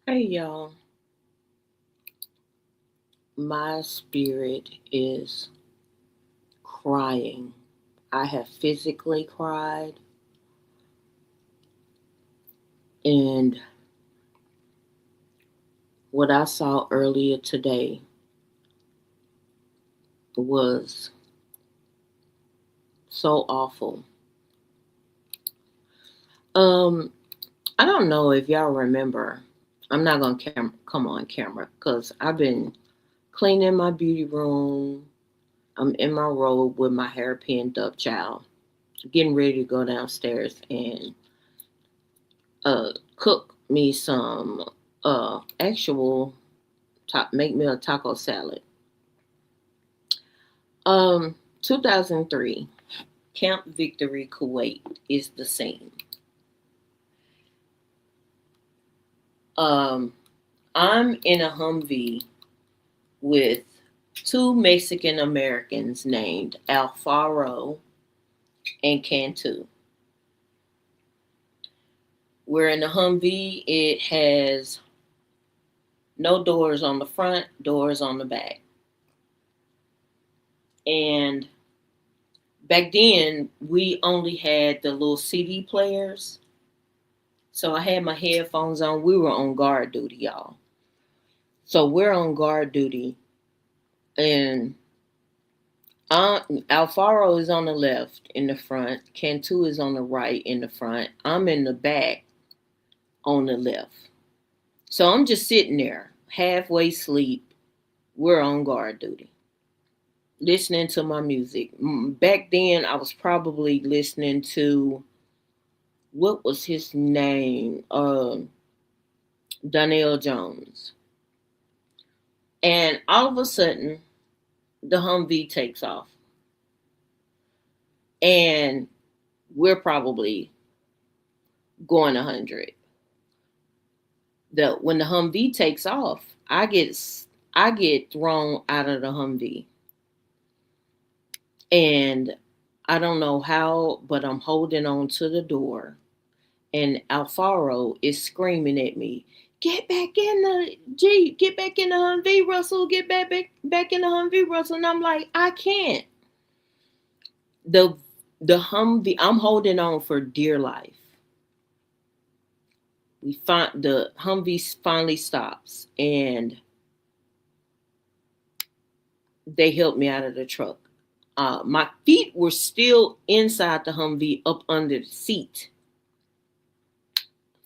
Hey y'all, my spirit is crying. I have physically cried, and what I saw earlier today was so awful. Um, I don't know if y'all remember. I'm not gonna come on camera because I've been cleaning my beauty room. I'm in my robe with my hair pinned up, child, getting ready to go downstairs and cook me some actual make me a taco salad. 2003, Camp Victory, Kuwait is the scene. Um, I'm in a Humvee with two Mexican Americans named Alfaro and Cantu. We're in the Humvee. It has no doors on the front, doors on the back. And back then, we only had the little CD players. So I had my headphones on. We were on guard duty, y'all. So we're on guard duty, and Alfaro is on the left in the front. Cantu is on the right in the front. I'm in the back on the left. So I'm just sitting there, halfway asleep. We're on guard duty, listening to my music. Back then, I was probably listening to what was his name? Donnell Jones. And all of a sudden, the Humvee takes off, and we're probably going 100. The when the Humvee takes off, I get thrown out of the Humvee, and I don't know how, but I'm holding on to the door, and Alfaro is screaming at me, "Get back in the Jeep! Get back in the Humvee, Russell! Get back in the Humvee, Russell!" And I'm like, I can't. The the Humvee, I'm holding on for dear life. We find the Humvee finally stops, and they helped me out of the truck. My feet were still inside the Humvee, up under the seat.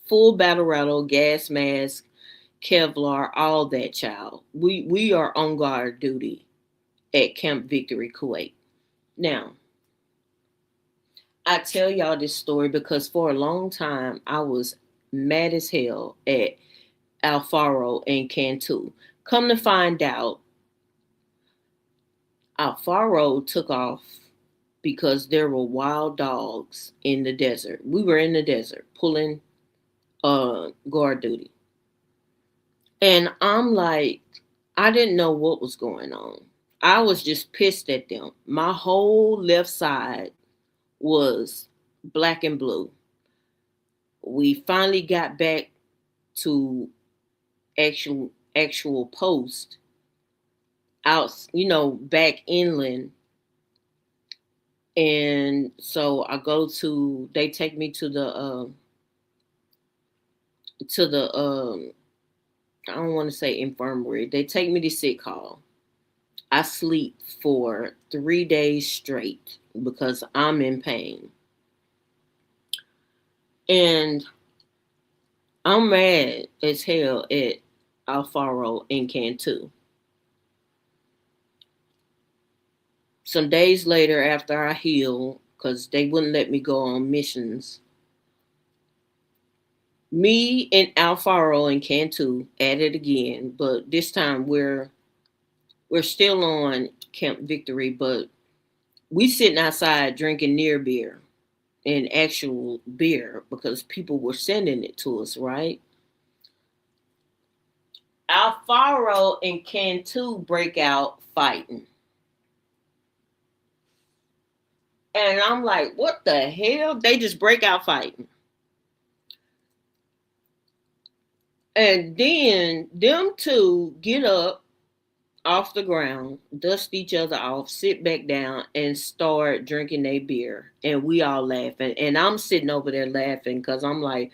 Full battle rattle, gas mask, Kevlar, all that, child. We are on guard duty at Camp Victory, Kuwait. Now, I tell y'all this story because for a long time I was mad as hell at Alfaro and Cantu. Come to find out, Alfaro took off because there were wild dogs in the desert. We were in the desert pulling guard duty. And I'm like, I didn't know what was going on. I was just pissed at them. My whole left side was black and blue. We finally got back to actual post out, back inland. And so they take me to the I don't want to say infirmary. They take me to sick hall. I sleep for 3 days straight because I'm in pain. And I'm mad as hell at Alfaro and Cantu. Some days later, after I healed, because they wouldn't let me go on missions, me and Alfaro and Cantu at it again, but this time we're still on Camp Victory, but we sitting outside drinking near beer and actual beer because people were sending it to us, right? Alfaro and Cantu break out fighting. And I'm like, what the hell? They just break out fighting. And then them two get up off the ground, dust each other off, sit back down, and start drinking their beer. And we all laughing. And I'm sitting over there laughing because I'm like,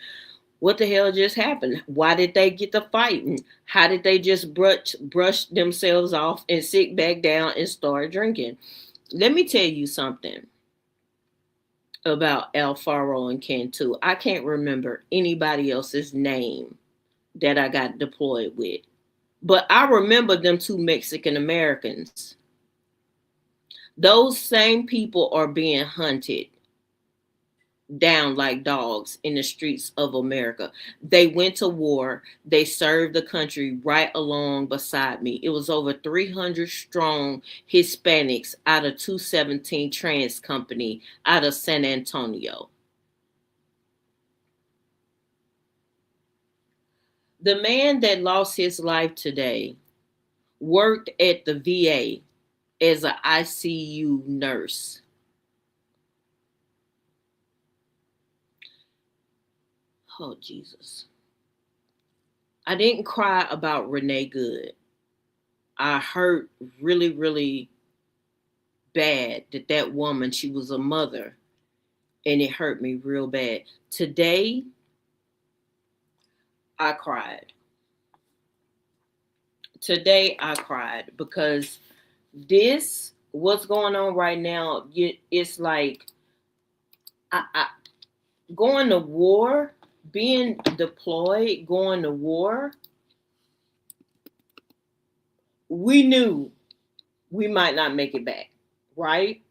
what the hell just happened? Why did they get to fighting? How did they just brush themselves off and sit back down and start drinking? Let me tell you something about Alfaro and Cantu. I can't remember anybody else's name that I got deployed with. But I remember them two Mexican Americans. Those same people are being hunted down like dogs in the streets of America. They went to war. They served the country right along beside me. It was over 300 strong Hispanics out of 217 Trans Company out of San Antonio. The man that lost his life today worked at the VA as an ICU nurse. Oh, Jesus. I didn't cry about Renee Good. I hurt really, really bad that woman, she was a mother, and it hurt me real bad. Today, I cried. Today, I cried because what's going on right now, it's like I going to war, being deployed, going to war, we knew we might not make it back, right?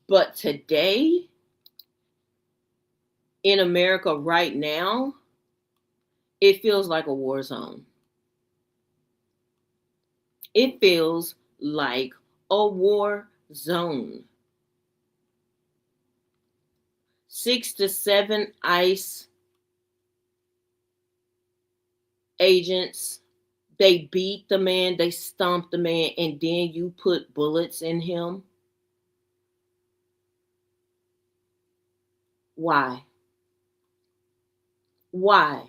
But today, in America right now, it feels like a war zone. It feels like a war zone. 6 to 7 ICE agents, they beat the man, they stomp the man, and then you put bullets in him. Why? Why?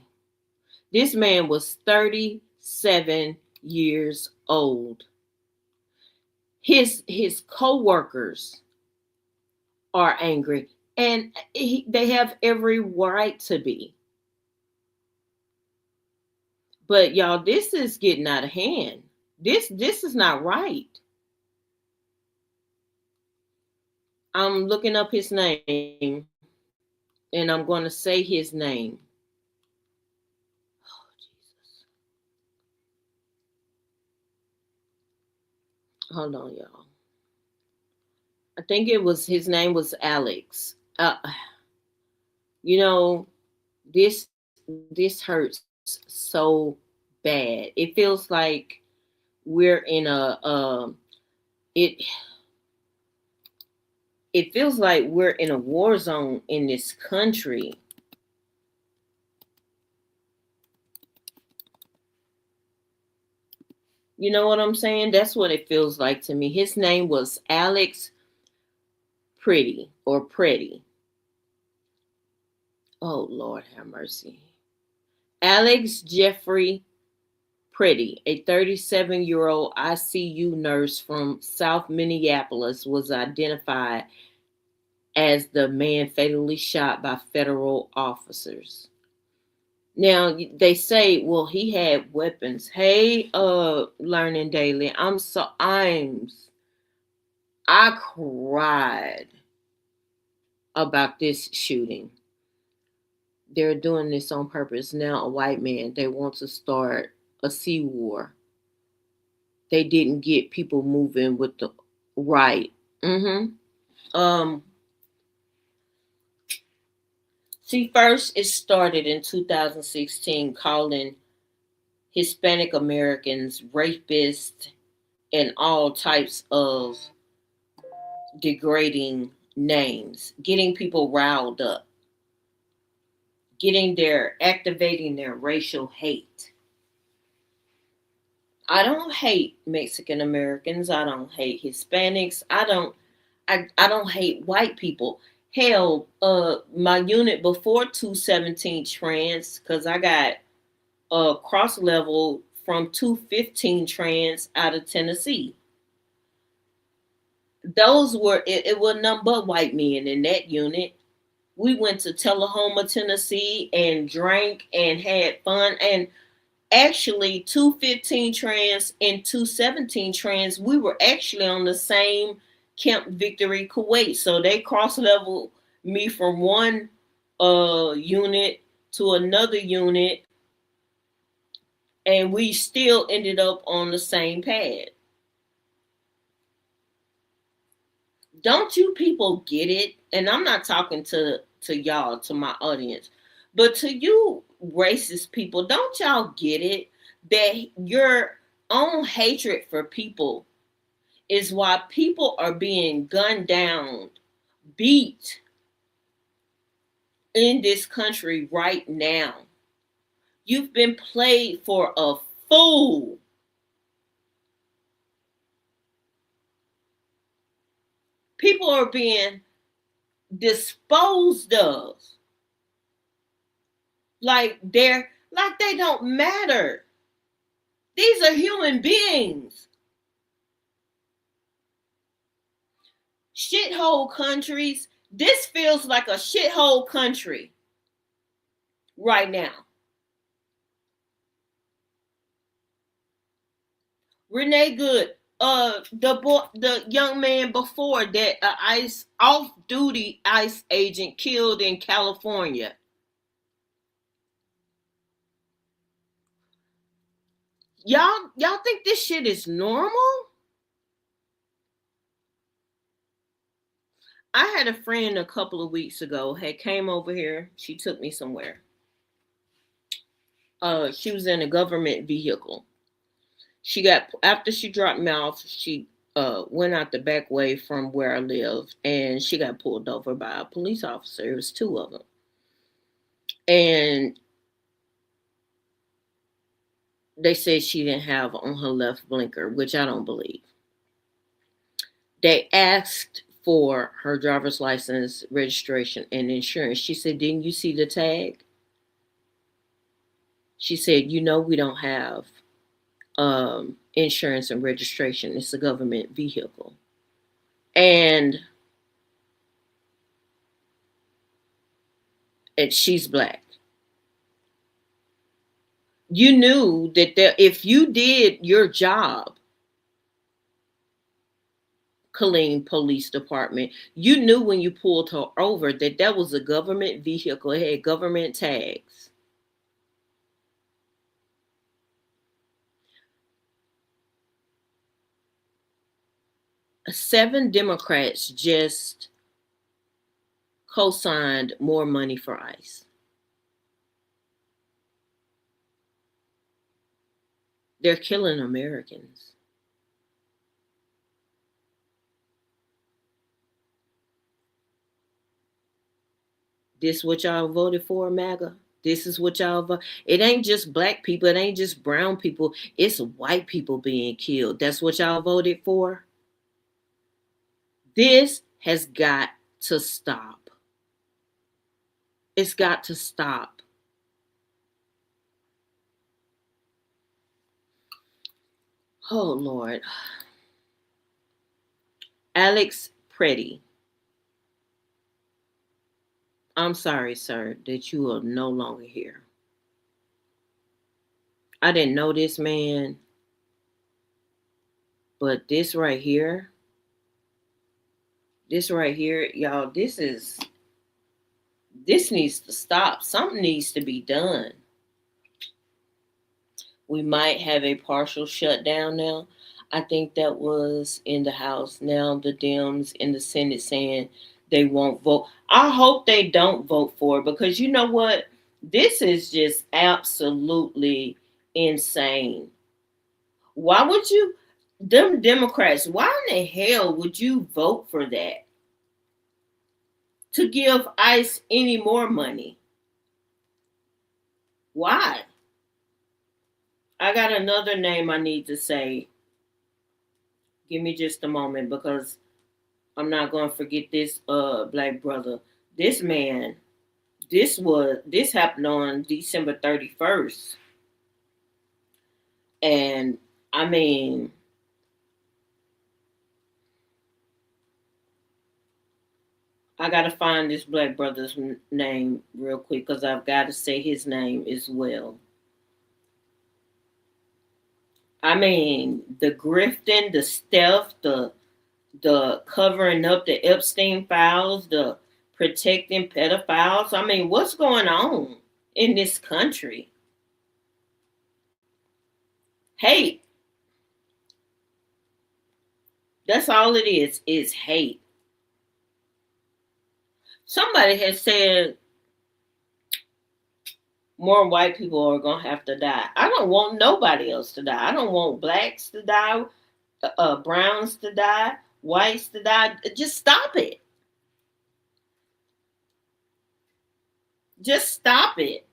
This man was 37 years old. His co-workers are angry, and they have every right to be. But y'all, this is getting out of hand. This is not right. I'm looking up his name, and I'm going to say his name. Oh, Jesus. Hold on, y'all. I think his name was Alex. You know, this this hurts so bad. It feels like we're in it it feels like we're in a war zone in this country. You know what I'm saying? That's what it feels like to me. His name was Alex Pretty. Oh, Lord have mercy. Alex Jeffrey Pretty, a 37-year-old ICU nurse from South Minneapolis, was identified as the man fatally shot by federal officers. Now they say, well, he had weapons. Hey, Learning Daily, I cried about this shooting. They're doing this on purpose. Now a white man, they want to start a sea war. They didn't get people moving with the right. Um See, first it started in 2016 calling Hispanic Americans rapists and all types of degrading names, getting people riled up, activating their racial hate. I don't hate Mexican Americans. I don't hate Hispanics. I don't hate white people. Hell, my unit before 217 trans, because I got cross level from 215 trans out of Tennessee. Those were it was none but white men in that unit. We went to Tullahoma, Tennessee, and drank and had fun. And actually, 215 trans and 217 trans, we were actually on the same Camp Victory, Kuwait. So they cross leveled me from one unit to another unit, and we still ended up on the same pad. Don't you people get it? And I'm not talking to y'all, to my audience, but to you racist people, don't y'all get it that your own hatred for people is why people are being gunned down, beat in this country right now? You've been played for a fool. People are being disposed of like they don't matter. These are human beings. Shithole countries. This feels like a shithole country right now. Renee Good, the young man before that, ICE off-duty ICE agent killed in California. Y'all think this shit is normal? I had a friend a couple of weeks ago had came over here. She took me somewhere. She was in a government vehicle. She got after she dropped me off, she went out the back way from where I live, and she got pulled over by a police officer. It was two of them, and they said she didn't have on her left blinker, which I don't believe. They asked for her driver's license, registration, and insurance. She said, "Didn't you see the tag?" She said, we don't have insurance and registration. It's a government vehicle. And she's black. You knew that if you did your job, Killeen Police Department, you knew when you pulled her over that was a government vehicle. It had government tags. Seven Democrats just co-signed more money for ICE. They're killing Americans. This what y'all voted for, MAGA? This is what y'all vote. It ain't just black people. It ain't just brown people. It's white people being killed. That's what y'all voted for. This has got to stop. It's got to stop. Oh, Lord. Alex Preddy. I'm sorry, sir, that you are no longer here. I didn't know this man, but this right here, y'all, this needs to stop. Something needs to be done. We might have a partial shutdown now. I think that was in the House. Now the Dems in the Senate saying they won't vote. I hope they don't vote for it, because you know what? This is just absolutely insane. Why would you, them Democrats, why in the hell would you vote for that? To give ICE any more money? Why? I got another name I need to say. Give me just a moment, because I'm not gonna forget this black brother. This man, this happened on December 31st. And I mean, I gotta find this black brother's name real quick because I've got to say his name as well. I mean, the grifting, the stealth, the covering up the Epstein files, the protecting pedophiles. I mean, what's going on in this country? Hate. That's all it is hate. Somebody has said more white people are gonna have to die. I don't want nobody else to die. I don't want blacks to die, browns to die, whites to die. Just stop it. Just stop it.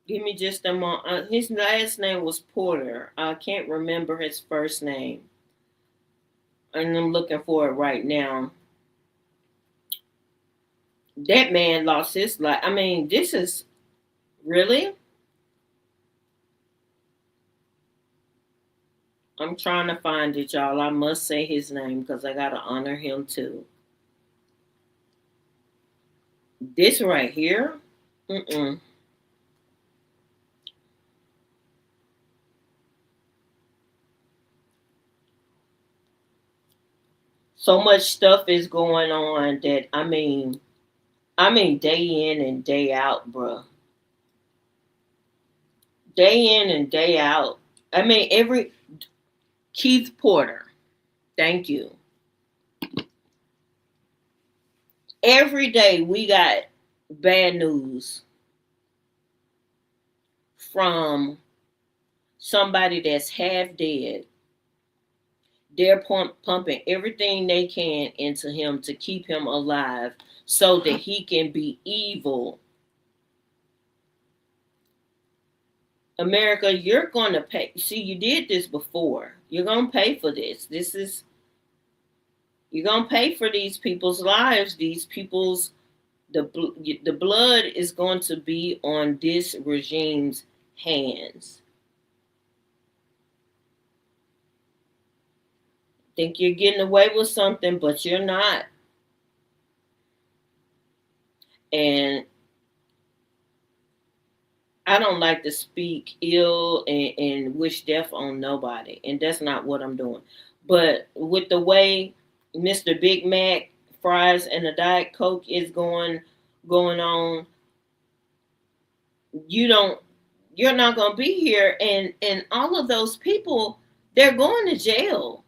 Give me just a moment. His last name was Porter. I can't remember his first name, and I'm looking for it right now. That man lost his life. I mean, this is really. I'm trying to find it, y'all. I must say his name because I gotta honor him too. This right here. Mm-mm. So much stuff is going on that I mean day in and day out, bruh. Day in and day out. I mean every Keith Porter. Thank you. Every day we got bad news from somebody that's half dead. They're pumping everything they can into him to keep him alive so that he can be evil. America, you're going to pay. See, you did this before. You're going to pay for this. You're going to pay for these people's lives. These people's, the blood is going to be on this regime's hands. Think you're getting away with something, but you're not. And I don't like to speak ill and wish death on nobody, and that's not what I'm doing. But with the way Mr. Big Mac fries and a Diet Coke is going on, you don't you're not gonna be here, and all of those people, they're going to jail.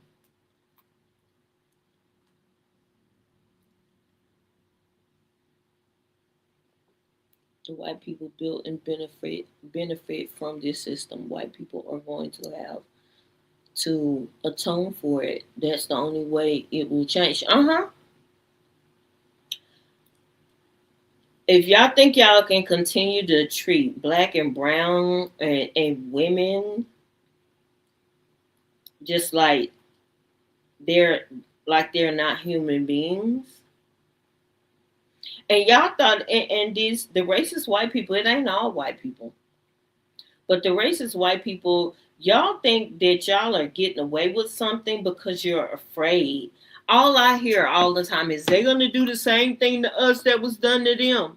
The white people build and benefit from this system. White people are going to have to atone for it. That's the only way it will change. If y'all think y'all can continue to treat black and brown and women just they're they're not human beings, and y'all thought and these the racist white people, it ain't all white people, but the racist white people, y'all think that y'all are getting away with something because you're afraid. All I hear all the time is they're gonna do the same thing to us that was done to them.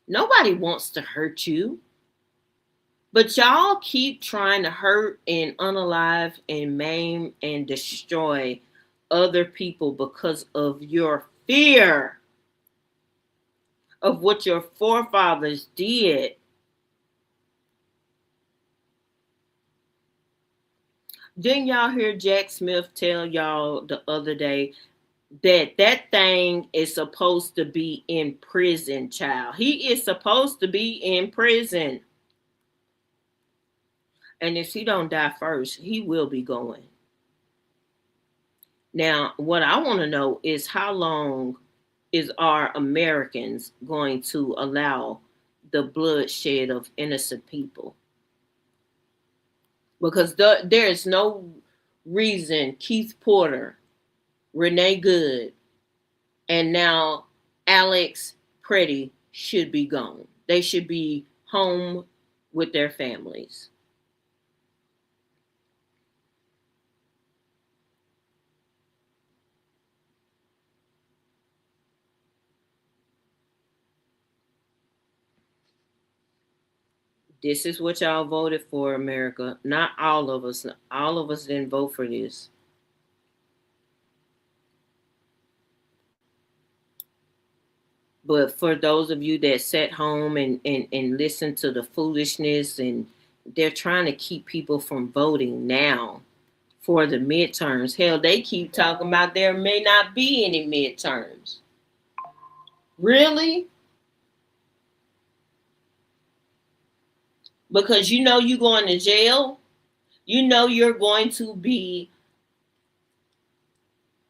Nobody wants to hurt you. But y'all keep trying to hurt and unalive and maim and destroy other people because of your fear of what your forefathers did. Didn't y'all hear Jack Smith tell y'all the other day that that thing is supposed to be in prison, child? He is supposed to be in prison. And if he don't die first, he will be going. Now, what I want to know is how long is our Americans going to allow the bloodshed of innocent people? because there is no reason Keith Porter, Renee Good, and now Alex Pretty should be gone. They should be home with their families. This is what y'all voted for, America. Not all of us. All of us didn't vote for this. But for those of you that sat home and listened to the foolishness, and they're trying to keep people from voting now for the midterms. Hell, they keep talking about there may not be any midterms. Really? Because you know you're going to jail. You know you're going to be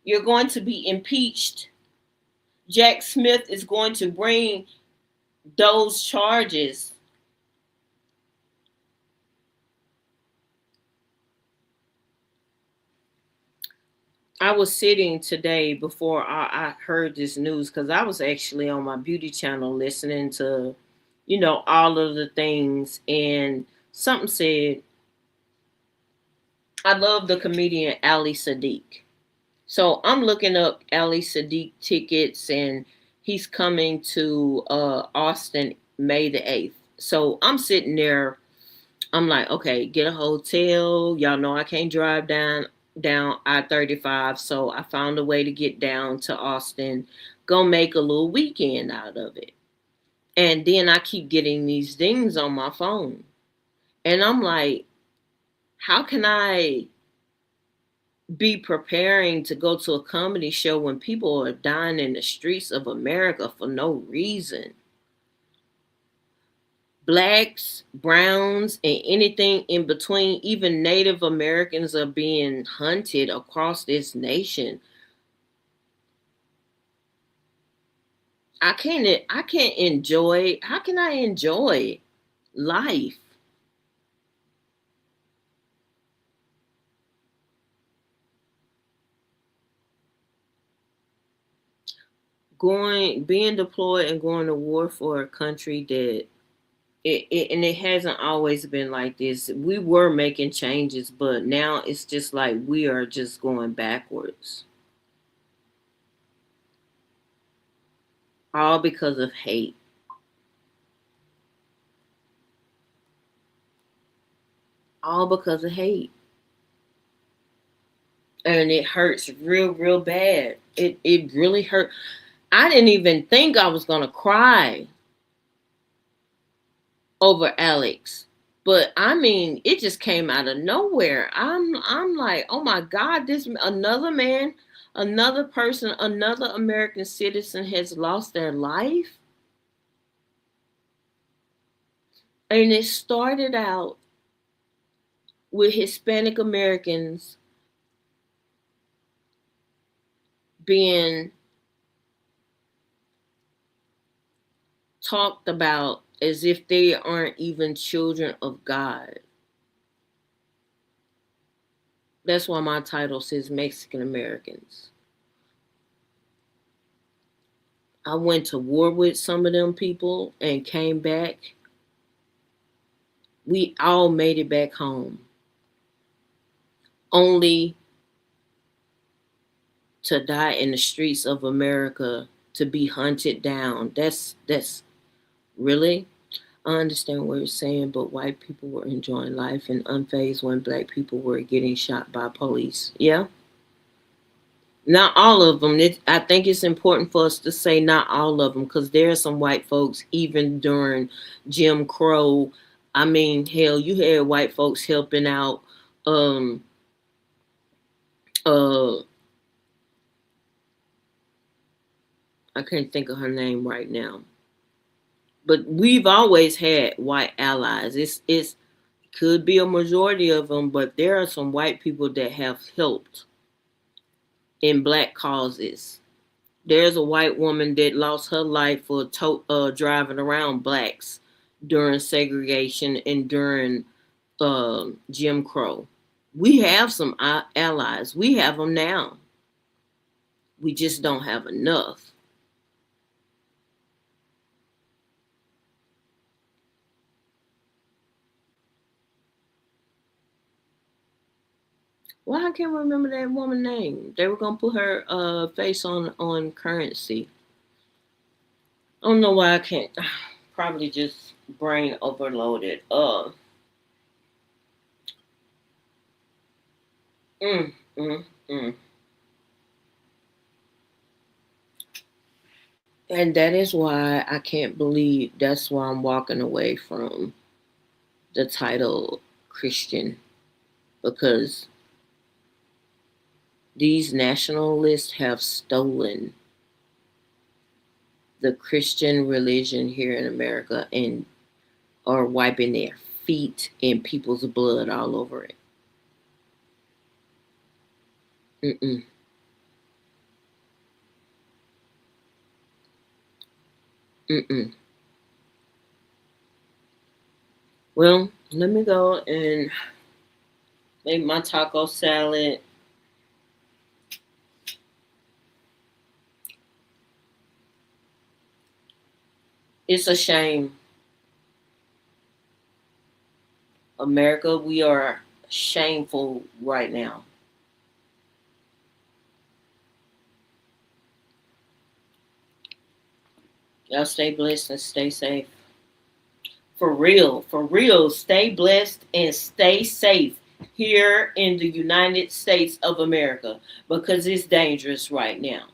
impeached. Jack Smith is going to bring those charges. I was sitting today before I heard this news because I was actually on my beauty channel listening to, all of the things. And something said, I love the comedian Ali Sadiq. So I'm looking up Ali Sadiq tickets, and he's coming to Austin May the 8th. So I'm sitting there. I'm like, okay, get a hotel. Y'all know I can't drive down I-35, so I found a way to get down to Austin, go make a little weekend out of it. And then I keep getting these things on my phone. And I'm like, how can I be preparing to go to a comedy show when people are dying in the streets of America for no reason? Blacks, browns, and anything in between, even Native Americans are being hunted across this nation. I can't enjoy. How can I enjoy life? Being deployed and going to war for a country that and it hasn't always been like this. We were making changes, but now it's just like we are just going backwards. All because of hate. All because of hate. And it hurts real, real bad. It really hurt. I didn't even think I was gonna cry over Alex. But I mean, it just came out of nowhere. I'm like, oh my God, this another man, another person, another American citizen has lost their life. And it started out with Hispanic Americans being talked about as if they aren't even children of God. That's why my title says Mexican Americans. I went to war with some of them people and came back. We all made it back home. Only to die in the streets of America, to be hunted down. That's really, I understand what you're saying, but white people were enjoying life and unfazed when black people were getting shot by police. Yeah. Not all of them. I think it's important for us to say not all of them, because there are some white folks, even during Jim Crow. I mean, hell, you had white folks helping out uh I can't think of her name right now. But we've always had white allies. It's could be a majority of them, but there are some white people that have helped in black causes. There's a white woman that lost her life for driving around blacks during segregation and during Jim Crow. We have some allies. We have them now. We just don't have enough. Well, I can't remember that woman's name. They were gonna put her face on currency. I don't know why I can't. Probably just brain overloaded. Mm, mm, mm. And that is why I can't believe that's why I'm walking away from the title Christian, because these nationalists have stolen the Christian religion here in America and are wiping their feet and people's blood all over it. Mm-mm. Mm-mm. Well, let me go and make my taco salad. It's a shame. America, we are shameful right now. Y'all stay blessed and stay safe. For real, stay blessed and stay safe here in the United States of America because it's dangerous right now.